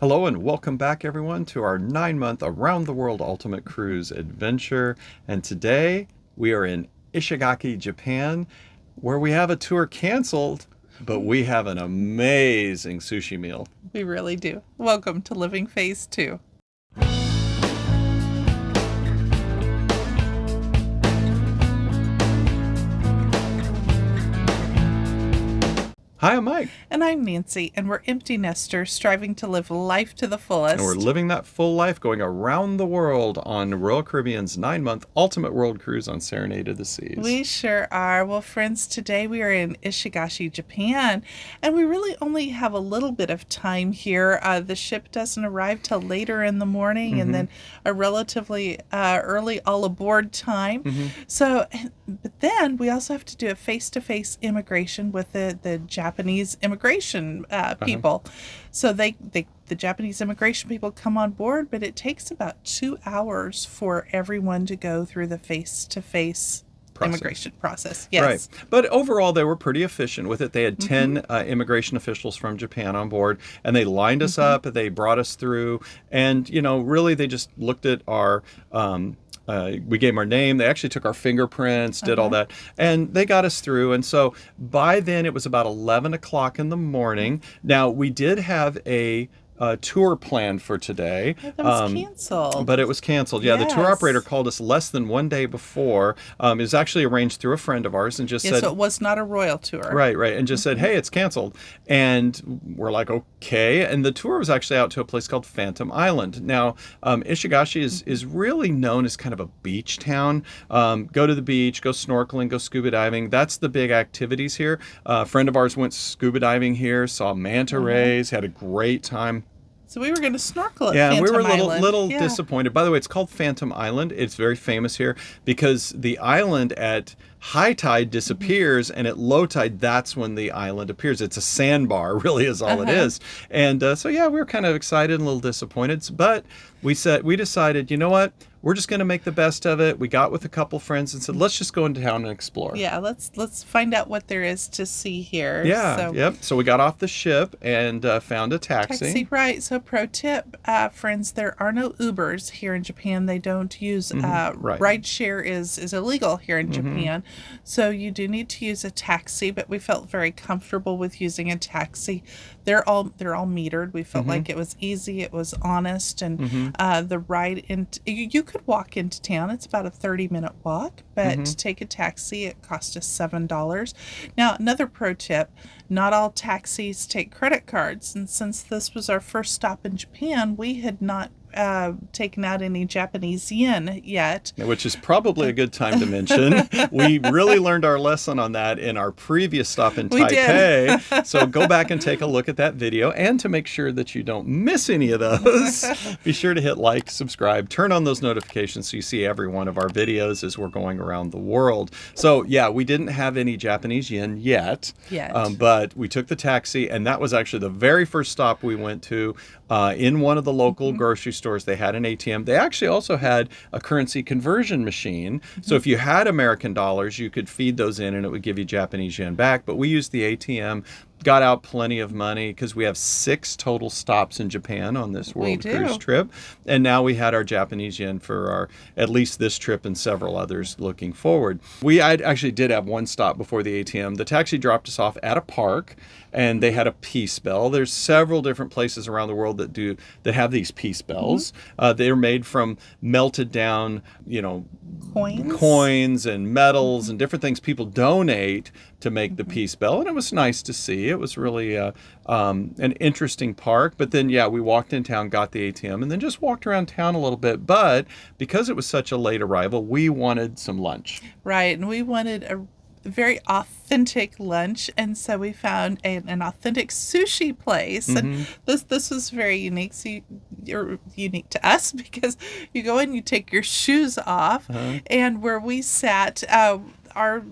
Hello and welcome back, everyone, to our 9-month Around the World Ultimate Cruise adventure. And today we are in Ishigaki, Japan, where we have a tour canceled, but we have an amazing sushi meal. We really do. Welcome to Living Phase 2. Hi, I'm Mike. And I'm Nancy, and we're empty nesters striving to live life to the fullest. And we're living that full life going around the world on Royal Caribbean's 9-month Ultimate World Cruise on Serenade of the Seas. We sure are. Well, friends, today we are in Ishigaki, Japan, and we really only have a little bit of time here. The ship doesn't arrive till later in the morning, and then a relatively early all aboard time. But then we also have to do a face-to-face immigration with the Japanese immigration people. So the Japanese immigration people come on board, but it takes about 2 hours for everyone to go through the face-to-face immigration process. Yes. Right. But overall, they were pretty efficient with it. They had 10 immigration officials from Japan on board, and they lined us up. They brought us through. And, really, they just looked at our... we gave them our name. They actually took our fingerprints, did all that, and they got us through. And so by then, it was about 11 o'clock in the morning. Now, we did have a tour planned for today. That was canceled. But it was canceled. Yeah, the tour operator called us less than one day before. It was actually arranged through a friend of ours and just said... so it was not a royal tour. Right. And just said, hey, it's canceled. And we're like, okay. And the tour was actually out to a place called Phantom Island. Now, Ishigaki is really known as kind of a beach town. Go to the beach, go snorkeling, go scuba diving. That's the big activities here. A friend of ours went scuba diving here, saw manta rays, had a great time. So we were going to snorkel at Phantom Island. We were a little disappointed. By the way, it's called Phantom Island. It's very famous here because the island at high tide disappears, and at low tide, that's when the island appears. It's a sandbar, really, is all it is. And we were kind of excited and a little disappointed. But we decided, you know what? We're just going to make the best of it. We got with a couple friends and said, let's just go into town and explore. Yeah, let's find out what there is to see here. So we got off the ship and found a taxi. Right. So pro tip, friends, there are no Ubers here in Japan. They don't use rideshare is illegal here in Japan. So you do need to use a taxi, but we felt very comfortable with using a taxi. They're all metered. We felt like it was easy, it was honest, and the ride you could walk into town. It's about a 30-minute walk, but to take a taxi, it cost us $7. Now, another pro tip, not all taxis take credit cards, and since this was our first stop in Japan, we had not taken out any Japanese yen yet. Which is probably a good time to mention. We really learned our lesson on that in our previous stop in Taipei. So go back and take a look at that video. And to make sure that you don't miss any of those, be sure to hit like, subscribe, turn on those notifications so you see every one of our videos as we're going around the world. So yeah, we didn't have any Japanese yen yet. But we took the taxi, and that was actually the very first stop we went to in one of the local grocery stores. They had an ATM. They actually also had a currency conversion machine. So if you had American dollars, you could feed those in and it would give you Japanese yen back. But we used the ATM, got out plenty of money because we have 6 total stops in Japan on this world cruise trip. And now we had our Japanese yen for at least this trip and several others looking forward. I actually did have one stop before the ATM. The taxi dropped us off at a park, and they had a peace bell. There's several different places around the world that have these peace bells. They're made from melted down, coins and metals and different things people donate to make the peace bell. And it was nice to see. It was really an interesting park. But then, we walked in town, got the ATM, and then just walked around town a little bit. But because it was such a late arrival, we wanted some lunch. Right. And we wanted a very authentic lunch, and so we found an authentic sushi place. And this was very unique. So you're unique to us because you go in, you take your shoes off, and where we sat, our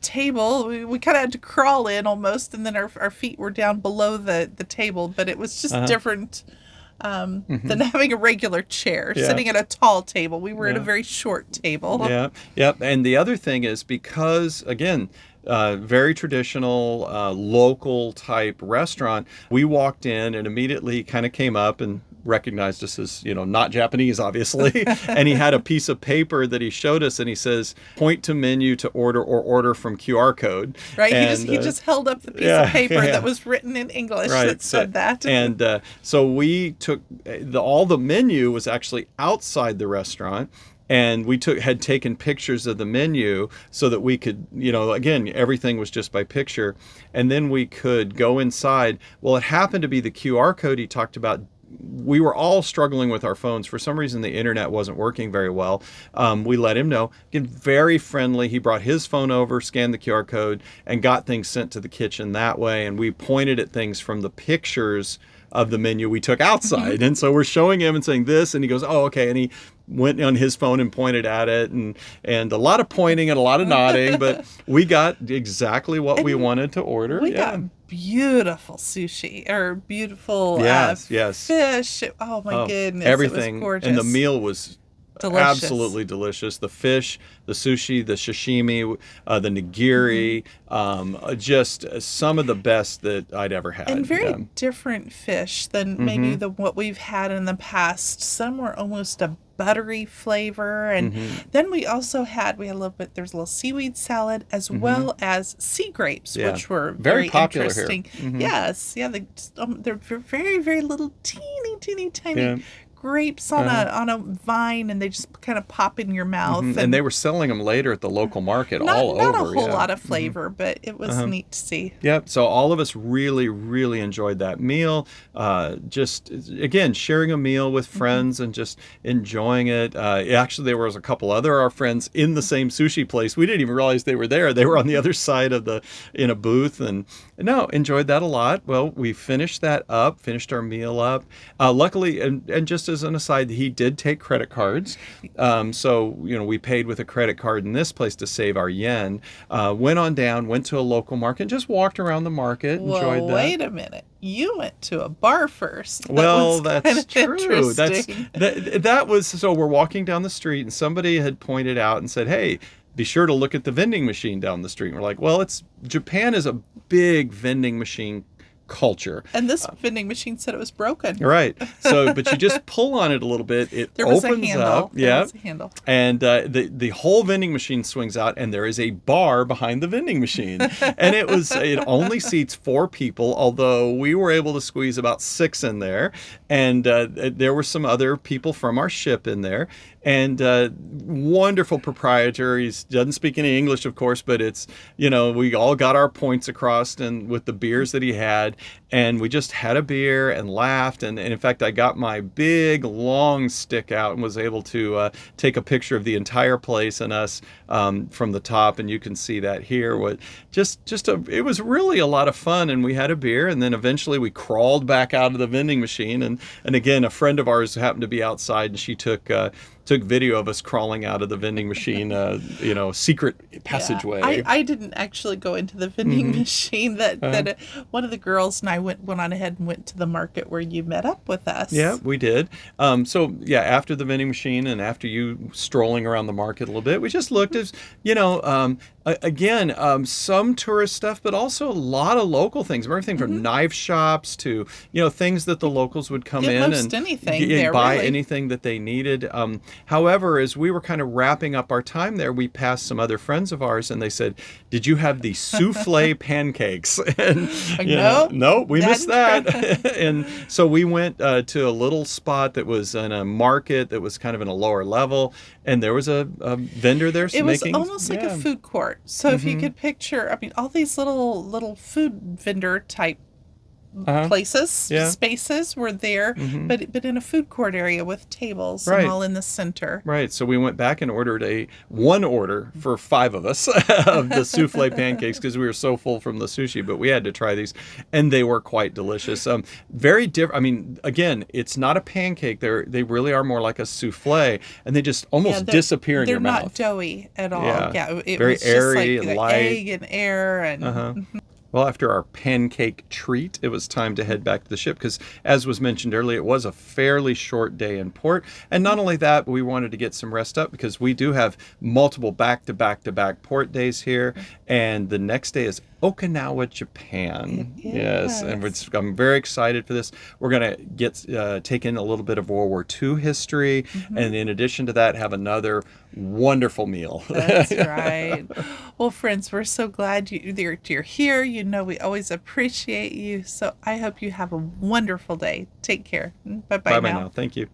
table, we kind of had to crawl in almost, and then our feet were down below the table, but it was just different than having a regular chair, sitting at a tall table. We were at a very short table. And the other thing is because, again, very traditional, local type restaurant. We walked in and immediately kind of came up and recognized us as, not Japanese, obviously. And he had a piece of paper that he showed us, and he says, point to menu to order or order from QR code. Right. And, he just held up the piece of paper that was written in English that said that. And so we took all the menu was actually outside the restaurant. And we had taken pictures of the menu so that we could, again, everything was just by picture. And then we could go inside. Well, it happened to be the QR code he talked about. We were all struggling with our phones. For some reason, the internet wasn't working very well. We let him know. Again, very friendly. He brought his phone over, scanned the QR code, and got things sent to the kitchen that way. And we pointed at things from the pictures of the menu we took outside. And so we're showing him and saying this, and he goes, oh, okay. And he went on his phone and pointed at it, and a lot of pointing and a lot of nodding, but we got exactly what we wanted to order. We got beautiful sushi, or beautiful fish. Oh my goodness. Everything. It was gorgeous. And the meal was delicious. Absolutely delicious. The fish, the sushi, the sashimi, the nigiri, just some of the best that I'd ever had. And very different fish than maybe what we've had in the past. Some were almost a buttery flavor, and then we also had there was a little seaweed salad as well as sea grapes, which were very popular interesting. Here. Yes, they're very, very little teeny tiny grapes on a vine, and they just kind of pop in your mouth. And they were selling them later at the local market not over. Not a whole lot of flavor, but it was neat to see. Yep. So all of us really, really enjoyed that meal. Just, again, sharing a meal with friends and just enjoying it. Actually, there was a couple other our friends in the same sushi place. We didn't even realize they were there. They were on the other side of in a booth, and enjoyed that a lot. Well, we finished our meal up. Luckily, and just as an aside, he did take credit cards. So, we paid with a credit card in this place to save our yen. Went on down, went to a local market, just walked around the market, enjoyed that. Wait a minute. You went to a bar first. That's true. That was, so we're walking down the street, and somebody had pointed out and said, hey, be sure to look at the vending machine down the street. And we're like, well, Japan is a big vending machine culture. And this vending machine said it was broken. Right. So, but you just pull on it a little bit, it opens up. There was a handle. And the whole vending machine swings out, and there is a bar behind the vending machine. And it only seats 4 people, although we were able to squeeze about 6 in there. And there were some other people from our ship in there. And wonderful proprietor. He doesn't speak any English, of course, but it's, we all got our points across and with the beers that he had. And we just had a beer and laughed. And in fact, I got my big, long stick out and was able to take a picture of the entire place and us from the top. And you can see that here. It was really a lot of fun. And we had a beer. And then eventually we crawled back out of the vending machine. And again, a friend of ours happened to be outside, and she took video of us crawling out of the vending machine, secret passageway. Yeah. I didn't actually go into the vending machine. That one of the girls and I went on ahead and went to the market where you met up with us. Yeah, we did. After the vending machine and after you strolling around the market a little bit, we just looked at, some tourist stuff, but also a lot of local things. Everything from knife shops to, things that the locals would come in and buy anything that they needed. However, as we were kind of wrapping up our time there, we passed some other friends of ours, and they said, "Did you have the souffle pancakes?" And no, we missed that. And so we went to a little spot that was in a market that was kind of in a lower level, and there was a vendor there making. It was almost like a food court. So if you could picture, all these little food vendor type places, spaces were there, but in a food court area with tables and all in the center. Right. So we went back and ordered one order for 5 of us of the souffle pancakes because we were so full from the sushi, but we had to try these, and they were quite delicious. Very different. Again, it's not a pancake. They really are more like a souffle, and they just almost disappear in your mouth. They're not doughy at all. Yeah. It very was airy just like and light. Egg and air and. Well, after our pancake treat, it was time to head back to the ship because, as was mentioned earlier, it was a fairly short day in port. And not only that, but we wanted to get some rest up because we do have multiple back-to-back-to-back port days here. And the next day is Okinawa, Japan. Yes, and I'm very excited for this. We're going to get take in a little bit of World War II history, and in addition to that, have another wonderful meal. That's right. Well, friends, we're so glad you're here. You know we always appreciate you. So I hope you have a wonderful day. Take care. Bye-bye Bye-bye now. now. Thank you.